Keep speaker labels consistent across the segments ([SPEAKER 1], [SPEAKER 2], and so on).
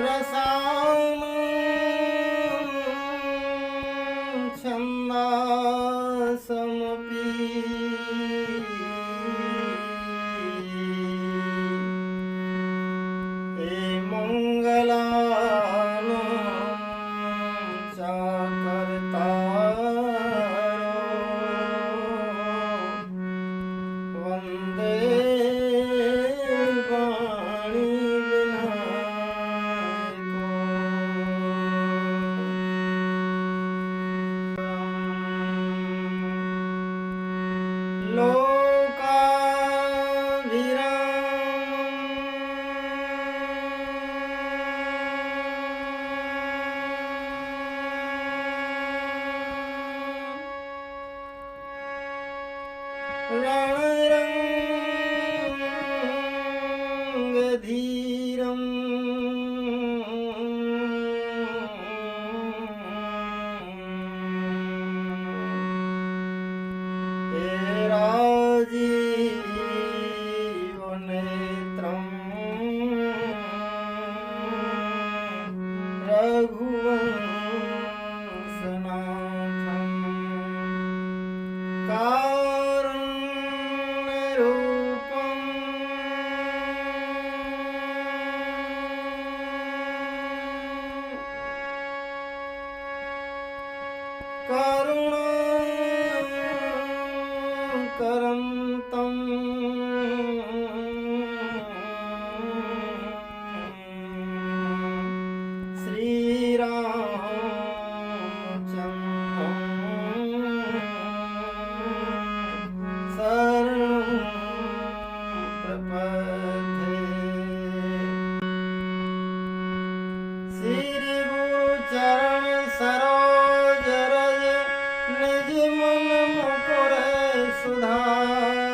[SPEAKER 1] रसायनं छन्दासमपि हे मङ्गलानां च कर्तारो वन्दे वाणी रणरङ्गधीरं हे राजीवनेत्रं रघुवंशनाथं कारुण्यरूपं करुणाकरं तं श्रीरामचन्द्रं शरणं प्रपद्ये। श्री गुरुचरण सरोज रज निज मन मुकुर सुधारो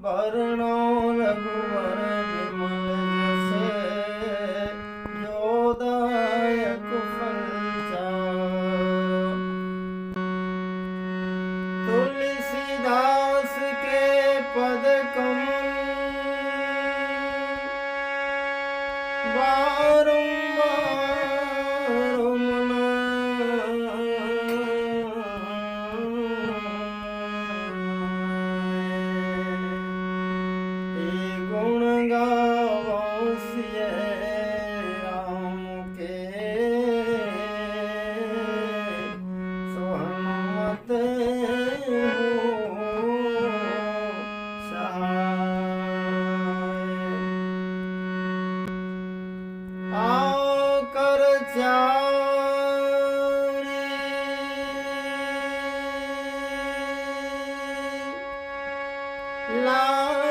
[SPEAKER 1] वरणो रघुवर विमल जस जोदायक फलचारो। तुलसीदास के पद कमल बारंबार मनाए। गुण गावो सिय राम के सोहनुमत हो सहाय। आकर चारी लाख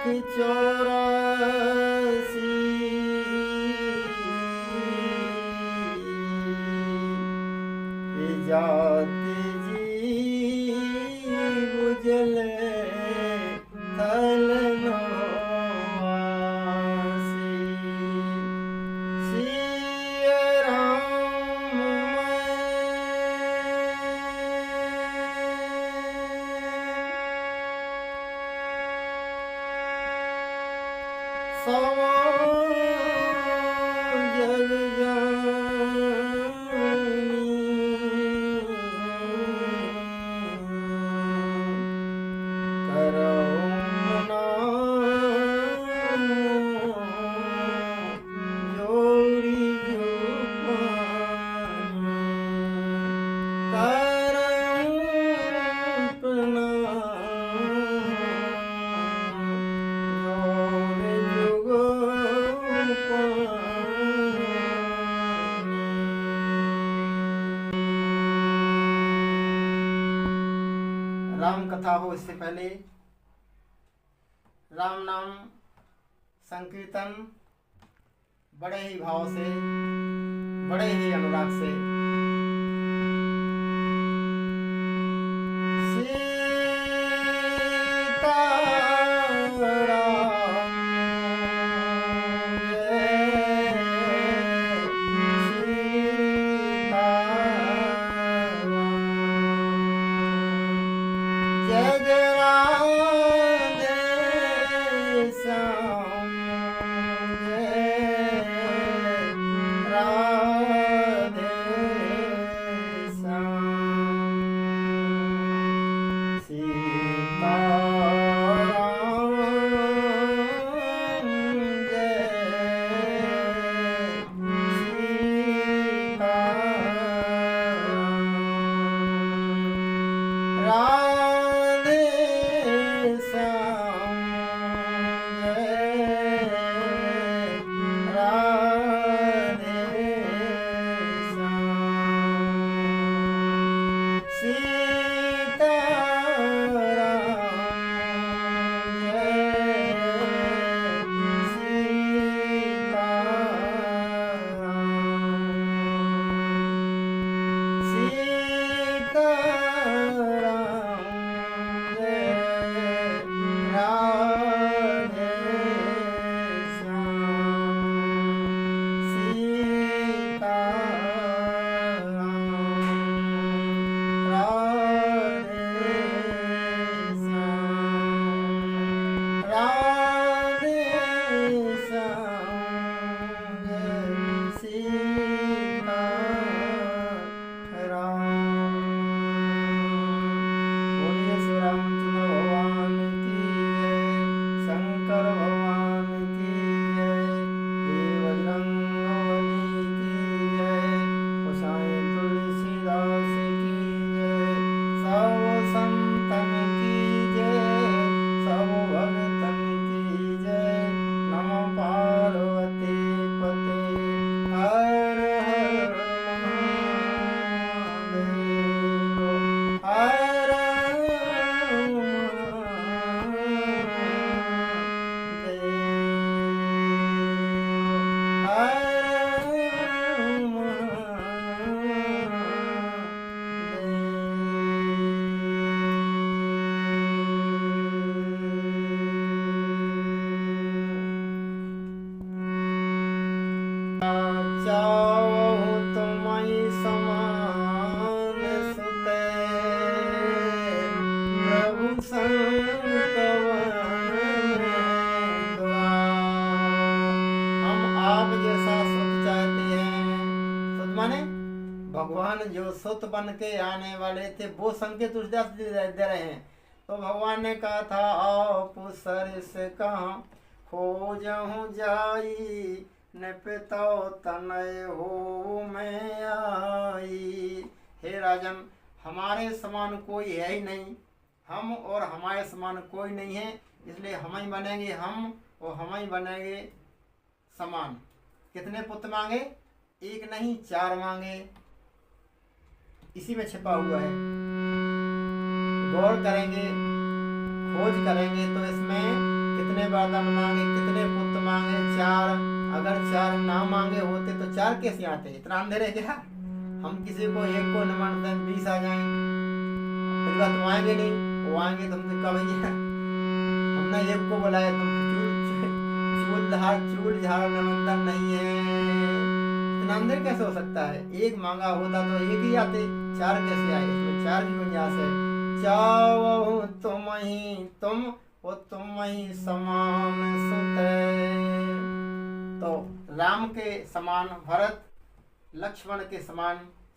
[SPEAKER 1] 84 जाति जीव जले थल नवासी। सिय राम सवा जग राम कथा हो इससे पहले राम नाम संकीर्तन बड़े ही भाव से, बड़े ही अनुराग से जय जय राधे श्याम राधे श्याम जय राधे श्याम सीताराम जय भगवान जो सुत बन के आने वाले थे वो संकेत तुलसीदास दे रहे हैं। तो भगवान ने कहा था आप सरस कहाँ खोजहूँ जाई न पितो तनय हो मैं आई। हे राजन, हमारे समान कोई है ही नहीं, हम और हमारे समान कोई नहीं है, इसलिए हम ही बनेंगे हम और हम ही बनेंगे समान। कितने पुत्र मांगे? एक नहीं 4 मांगे, इसी में छिपा हुआ है। गौर करेंगे, खोज करेंगे तो इसमें कितने वरदान मांगे, कितने पुत्र मांगे? 4। अगर 4 ना मांगे होते तो 4 कैसे आते? इतना अंधेरे क्या? हम किसी को एक को न मानते 20 आ जाए, फिर बात तुम आएंगे नहीं, वो आएंगे तुमसे कब भैया हमने एक को बुलाया, तुम चूल झाड़ निमंत्रण नहीं है। इतना अंधेर कैसे हो सकता है? एक मांगा होता तो एक ही आते, 4 कैसे आए? इसमें 4 की गुंजाइश है। चाहो तुम ही तुम वो तुम ही समान सुते। तो राम के समान भरत, लक्ष्मण के समान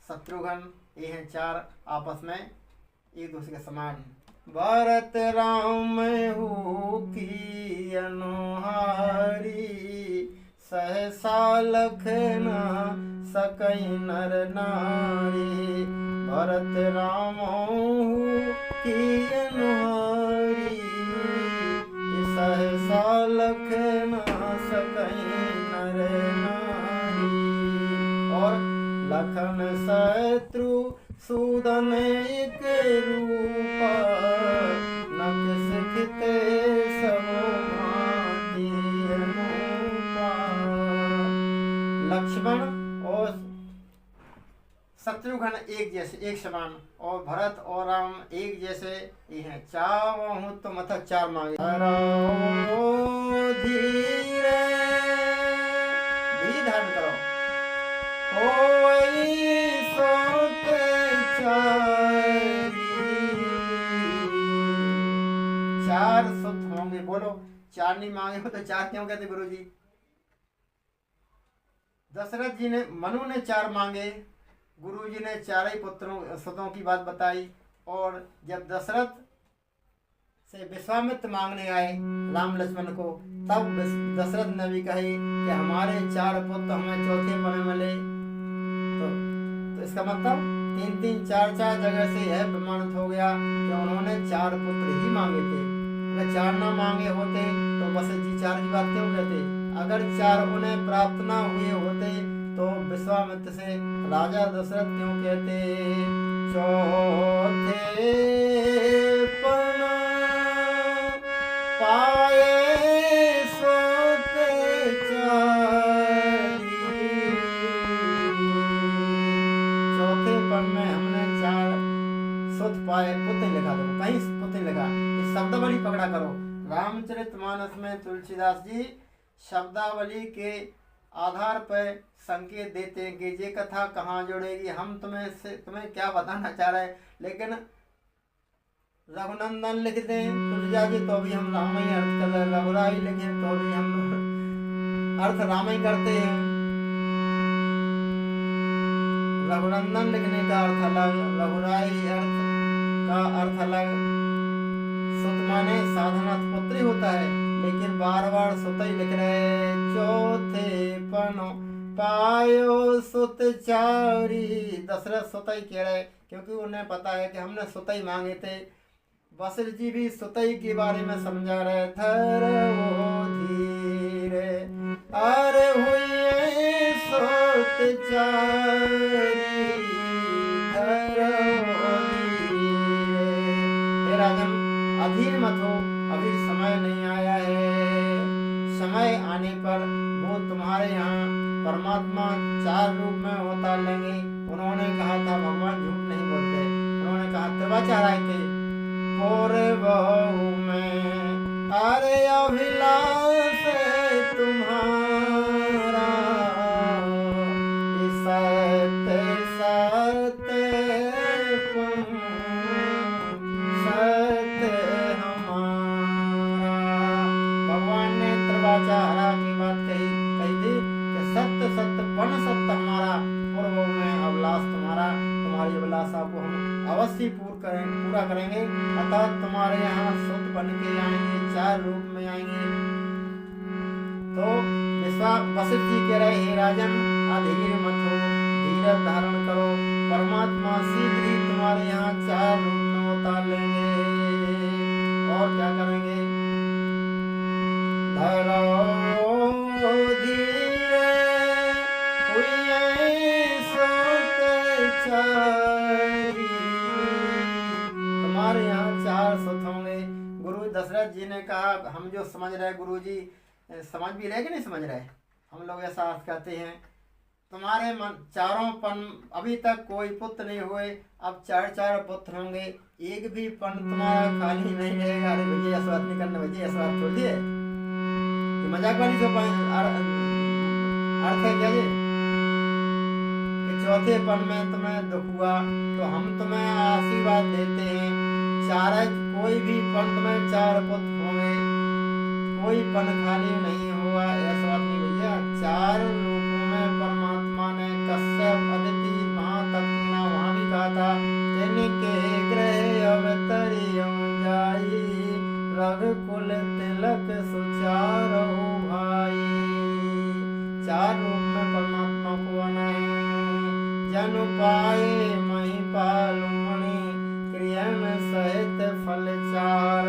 [SPEAKER 1] शत्रुघ्न, ये हैं 4 आपस में एक दूसरे के समान। भरत राम हूँ की अनुहारी, सहसा लखना सकई नर नारी। भरत राम की अनुहारी, सहसा लखना सकई नर नारी। और लखन शत्रु सूदन एक रूपा, न किस खिते सब माती अनुपा। लक्ष्मण और शत्रुघ्न एक जैसे, एक समान, और भरत और राम एक जैसे ये हैं। चाहूं तो मतलब 4 मांगे। धीरे भी धारण करो हो सोते 4 सुत होंगे। बोलो 4 नहीं मांगे हो तो 4 क्यों कहते गुरु जी? दशरथ जी ने, मनु ने 4 मांगे, गुरु जी ने 4 ही पुत्रों सुतों की बात बताई। और जब दशरथ से विश्वामित्र मांगने आए राम लक्ष्मण को, तब दशरथ ने भी कहे कि हमारे 4 पुत्र हमें चौथे पर मिले। तो इसका मतलब तीन तीन चार चार जगह से यह प्रमाणित हो गया कि उन्होंने 4 पुत्र ही मांगे थे। अगर 4 ना मांगे होते तो वशिष्ठ जी 4 की बात क्यों कहते? अगर 4 उन्हें प्राप्त ना हुए होते तो विश्वामित्र से राजा दशरथ क्यों कहते चौथे पन पाए सोते चारी। चौथे पन में हमने 4 सुत पाए, पुत्र लिखा, देखो कहीं पुत्र लिखा, इस शब्दावली पकड़ा करो। रामचरितमानस में तुलसीदास जी शब्दावली के आधार पर संकेत देते हैं कि ये कथा कहाँ जुड़ेगी। हम तुम्हें क्या बताना चाह रहे हैं, लेकिन रघुनंदन लिखते हैं तुलसीदास जी तो भी हम राम ही अर्थ कर रहे हैं, रघुराई लिखे तो भी हम अर्थ राम ही करते हैं। रघुनंदन लिखने का अर्थ अलग, रघुराई अर्थ का अर्थ अलग। सुत माने साधनाथ पुत्र ही होता है, लेकिन बार बार सुत ही लिख रहे। चौथे पनो पायो सुत चारी, दशरथ सुत ही कह रहे क्योंकि उन्हें पता है कि हमने सुत ही मांगे थे। वशिष्ठ जी भी सुत ही के बारे में समझा रहे। थरवो धीरे अरे हुए सुत चारी, थरवो धीरे। हे राजन अधीर मत हो, अभी समय नहीं आया है। समय आने पर वो तुम्हारे यहाँ परमात्मा 4 रूप में अवतार लेंगे। उन्होंने कहा था भगवान झूठ नहीं बोलते, उन्होंने कहा त्रिवाचार आए थे और बहु में अरे अभिलाष तुम्हारा सत्य सत्य सत्य हमारा। भगवान ने त्रिवाचारा की बात कही थी कि सत्य सत्य पन सत्य हमारा, पूर्व में अभिलाष तुम्हारा, तुम्हारी अभिलाषा को हम अवश्य पूरा करेंगे। अतः तुम्हारे यहाँ सुत बन के आएंगे, 4 रूप में आएंगे। तो वशिष्ठ जी कह रहे हे राजन अधीर मत हो, धीरज धारण करो, परमात्मा शीघ्र ही तुम्हारे यहाँ 4 रूप में उतार लेंगे। और क्या करेंगे? धरो धीरे हुए सुत चारी, तुम्हारे यहाँ 4 सुत होंगे। गुरु दशरथ जी ने कहा हम जो समझ रहे गुरु जी समझ भी रहे कि नहीं समझ रहे, हम लोग ऐसा अर्थ कहते हैं तुम्हारे मन 4 पन अभी तक कोई पुत्र नहीं हुए, अब 4 पुत्र होंगे, एक भी पन तुम्हारा खाली नहीं रहेगा। अरे भैया ऐसा बात नहीं करना, भैया ऐसा बात छोड़ दिए, मजाक वाली जो अर्थ है क्या ये कि चौथे पन में तुम्हें दुख हुआ तो हम तुम्हें आशीर्वाद देते हैं, 4 कोई भी पन तुम्हें 4 पुत्र होंगे, कोई पन खाली नहीं होगा। ऐसा बात नहीं भैया, 4 रूपों में परमात्मा ने कश्यप अदिति महातपना वहां भी कहा था तिनके ग्रह अवतरियों जाई, रघुकुल तिलक सुचारो भाई। 4 रूप में परमात्मा को आना है। जनु पाए महिपाल मणि क्रियन सहित फल 4,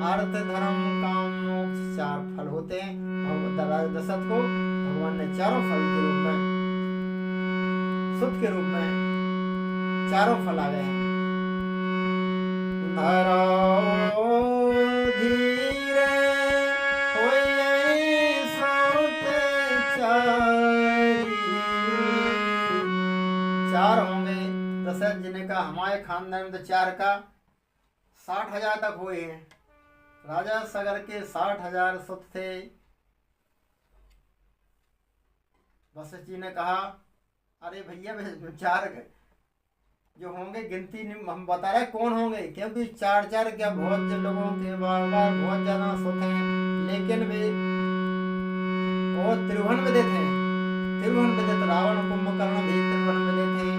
[SPEAKER 1] अर्थ धर्म काम मोक्ष 4 फल होते हैं। और दशरथ को भगवान ने 4 फल के रूप में, सुत के रूप में 4 फल आ गए हैं। धरो धीरे होए सुत चारी, 4 होंगे। दशरथ जी ने कहा हमारे खानदान में तो 4 का 60,000 तक हुए हैं। राजा सगर के 60,000 सुत थे। वशिष्ठ जी ने कहा अरे भैया 4 जो होंगे गिनती नहीं, हम बता रहे कौन होंगे, क्योंकि 4 क्या बहुत लोगों के बहुत ज्यादा सुत हैं, लेकिन वे वो त्रिभुवन विदित हैं। त्रिभुवन विदित रावण कुंभकर्ण भी त्रिभुवन विदित हैं,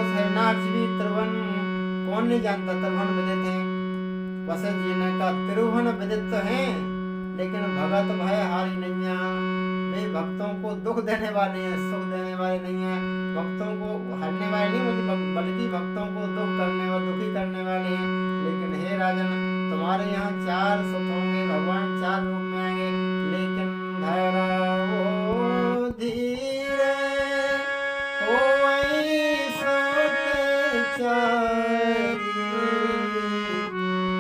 [SPEAKER 1] हिरण्याक्ष भी त्रिभुवन, कौन नहीं जानता त्रिभुवन विदित हैं। वशिष्ठ जी ने कहा त्रिभुवन विदित तो हैं, लेकिन भगत भय हारी नैया, वे भक्तों को दुख देने वाले हैं, सुख देने वाले नहीं हैं, भक्तों को हरने वाले नहीं बल्कि भक्तों को दुख करने और दुखी करने वाले हैं। लेकिन हे राजन, तुम्हारे यहाँ 4 सुत होंगे, भगवान 4 रूप में आएंगे, लेकिन धरो धीरे होई सुत चारी,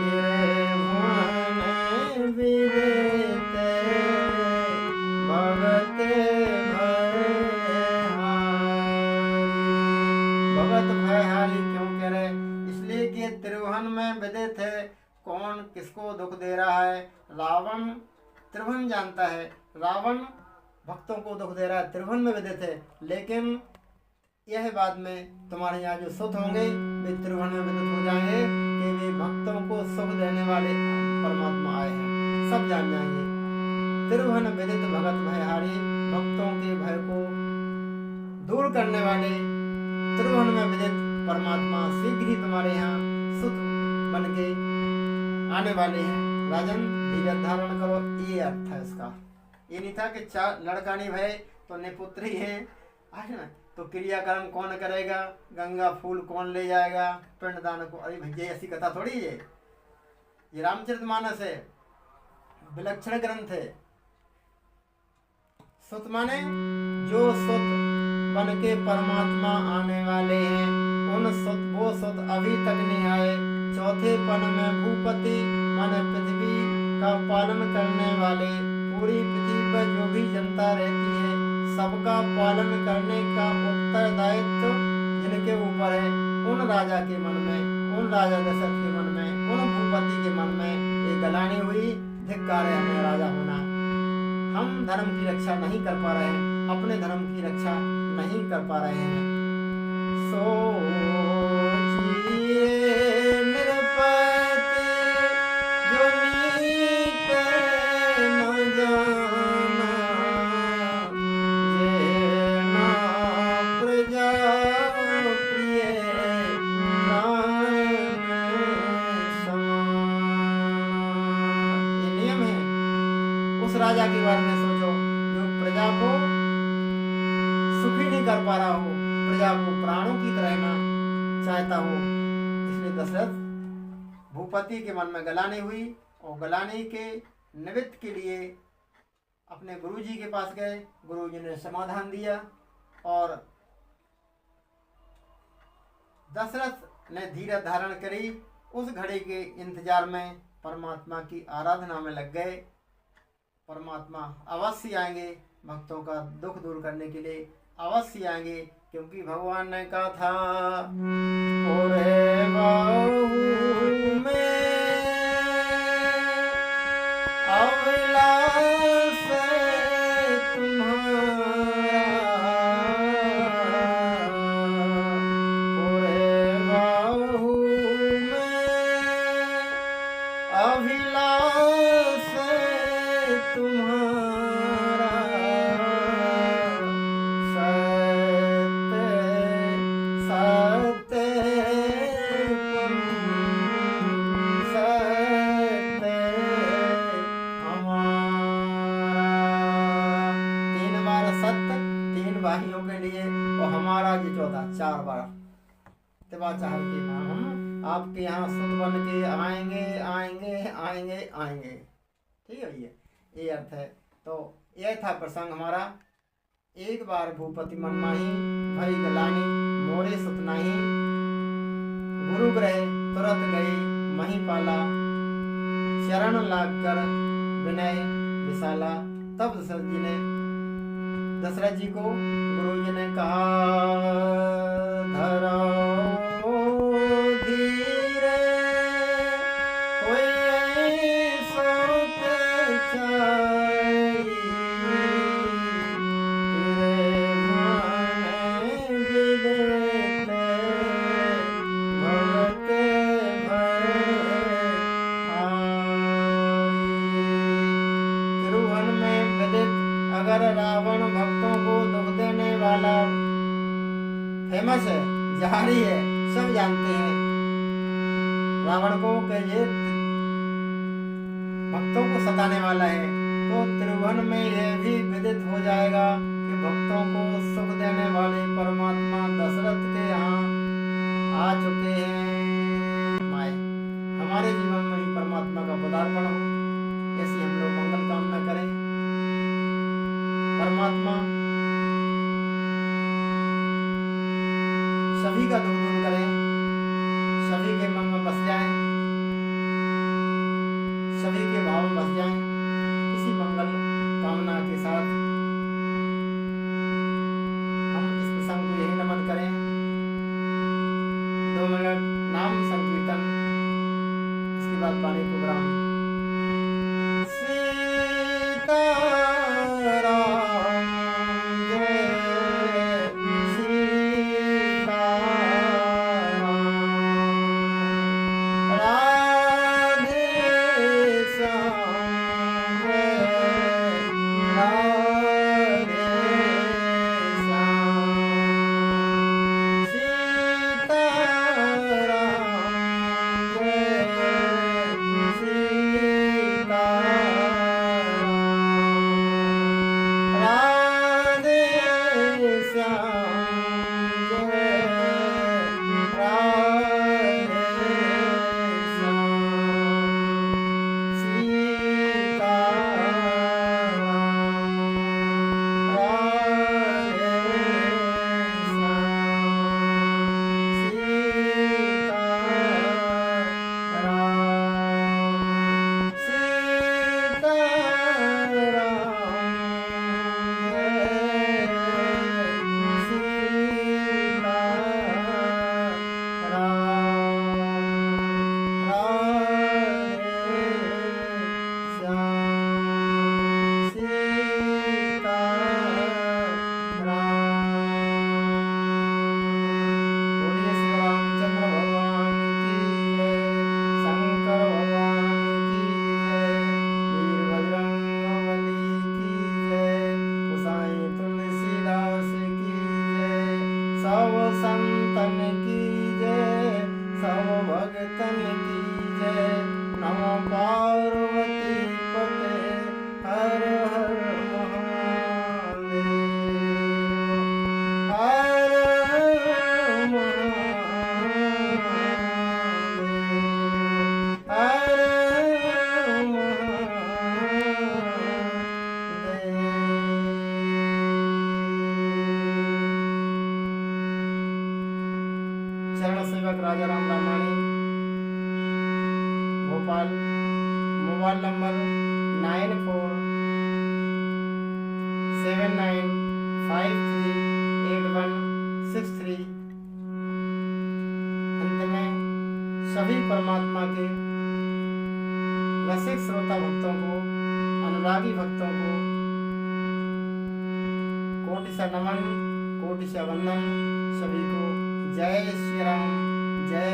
[SPEAKER 1] तेरे भुवन विदिते भगत भयहारी। क्यों कह रहे? इसलिए कि त्रिभुवन में विदित है कौन किसको दुख दे रहा है। रावण त्रिभुवन जानता है, रावण भक्तों को दुख दे रहा है, त्रिभुवन में विदित है। लेकिन यह बाद में तुम्हारे यहाँ जो सुत होंगे वे त्रिभुवन में विदित हो जाएंगे कि वे भक्तों को सुख देने वाले परमात्मा आए हैं, सब जान जाएंगे। त्रिभुवन विदित भगत भयहारी, भक्तों के भय को दूर करने वाले त्रिभुवन में विदित परमात्मा शीघ्र ही तुम्हारे यहाँ सुत बन के आने वाले हैं। राजन धीरज धारण करो, ये अर्थ है इसका। ये नहीं था कि 4 लड़का नहीं भय तो निपुत्र ही है, तो क्रियाकर्म कौन करेगा, गंगा फूल कौन ले जाएगा, पिंडदान को। अरे भैया ऐसी कथा थोड़ी है, ये रामचरितमानस है, विलक्षण ग्रंथ है। सुत माने जो सुत बन के परमात्मा आने वाले हैं, उन सुत वो सुत अभी तक नहीं आए। चौथे पन में भूपति माने पृथ्वी का पालन करने वाले, पूरी पृथ्वी पर जो भी जनता रहती है सबका पालन करने का उत्तरदायित्व जिनके ऊपर है, उन राजा के मन में, उन राजा दशरथ के मन में, उन भूपति के मन में ये गलानी हुई, धिक्कार है हमें राजा होना। हम धर्म की रक्षा नहीं कर पा रहे हैं, अपने धर्म की रक्षा नहीं कर पा रहे हैं। सोचिए नृपति जो नीत न जाना, जेना प्रजा प्रिय प्राण समान। ये नियम है। उस राजा के बारे में सोचो जो प्रजा को सुखी नहीं कर पा रहा हो, प्रजा को प्राणों की तरह ना चाहता हो। इसलिए दशरथ भूपति के मन में गलानी हुई और गलानी के निवृत्त के लिए अपने गुरुजी के पास गए। गुरुजी ने समाधान दिया और दशरथ ने धीरज धारण करी। उस घड़ी के इंतजार में परमात्मा की आराधना में लग गए। परमात्मा अवश्य आएंगे, भक्तों का दुख दूर करने के लिए अवश्य आएंगे, क्योंकि भगवान ने कहा था ओरे बाहु में अविलास तुम्हारा, ओरे बाहु में अभिलाष तुम्हारा, भाइयों के लिए और हमारा ये 4 बार तिवा चाह के हम आपके यहाँ सुध बन के आएंगे आएंगे आएंगे आएंगे। ठीक है भैया, ये अर्थ है। तो यह था प्रसंग हमारा। एक बार भूपति मनमाही भई गलानी, मोरे सुत नाही, गुरु ग्रह तुरंत गए महीपाला, चरण लाग कर विनय विशाला। तब दशरथ जी को गुरु जी ने कहा धरो धीरे होई सुत चारी, तेरे मन विदित भगत भयहारी। त्रिभुवन में विदित अगर रावण भक्तों को दुख देने वाला फेमस है, जारी है, सब जानते हैं रावण को कि ये भक्तों को सताने वाला है, तो त्रिभुवन में यह भी विदित हो जाएगा कि भक्तों को सुख देने वाले परमात्मा दशरथ के यहाँ आ चुके हैं। माए हमारे जीवन में भी परमात्मा का पदार्पण हो, ऐसी हम लोग मंगल कामना करें। परमात्मा सभी का दुख दूर करें, सभी के मन में बस जाएं, सभी के भाव में बस जाएं। इसी मंगल कामना के साथ हम इस प्रसंग को यही नमन करें। 2 मिनट नाम संकीर्तन, इसके बाद पानी को विराम। सब संतन की जय, सब भगतन की जय। नमो पार्वती पते हर हर महादेव, हर हर महादेव, हर हर महादेव। चरण सेवक राजा राम रामाणी, भोपाल। Mobile number 9479538163। अंत में सभी परमात्मा के रसिक श्रोता भक्तों को, अनुरागी भक्तों को कोटि से नमन, कोटि से वंदन। सभी को जय श्री राम, जय